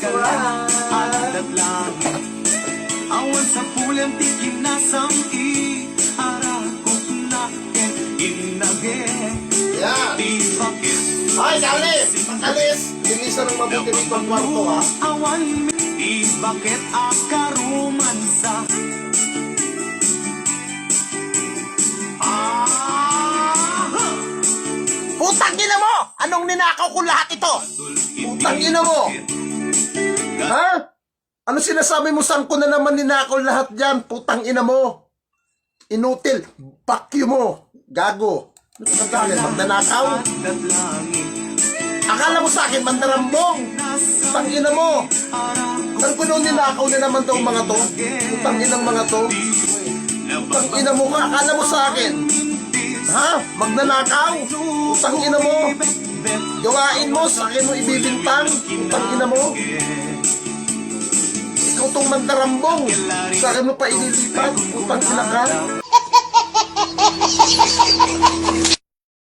at langit. Awan sa pulang tikim na sam'i, harakot na inage. Yan. Di bakit Ay, Alis! Alis! Linisan ng mabuti nitong kwarto, ha? awan mi, di bakit akarumansa. Putang ina mo! Anong ninakaw ko lahat ito? Putang ina mo! Ha? Ano sinasabi mo? Saan ko na naman ninakaw lahat dyan? Putang ina mo! Inutil! Bakyo mo! Gago! Magdanakaw? Akala mo sa akin, mandarambong! Putang ina mo! Saan ko nung ninakaw na naman itong mga to? Putang inang mga to? Putang ina mo ka! Akala mo sa akin? Ha? Magnanakaw? Putang ina mo! Gawain mo, sa akin mo ibibintang! Putang ina mo! Ikaw tong mandarambong! Sa akin mo pa inilipat! Putang ina ka!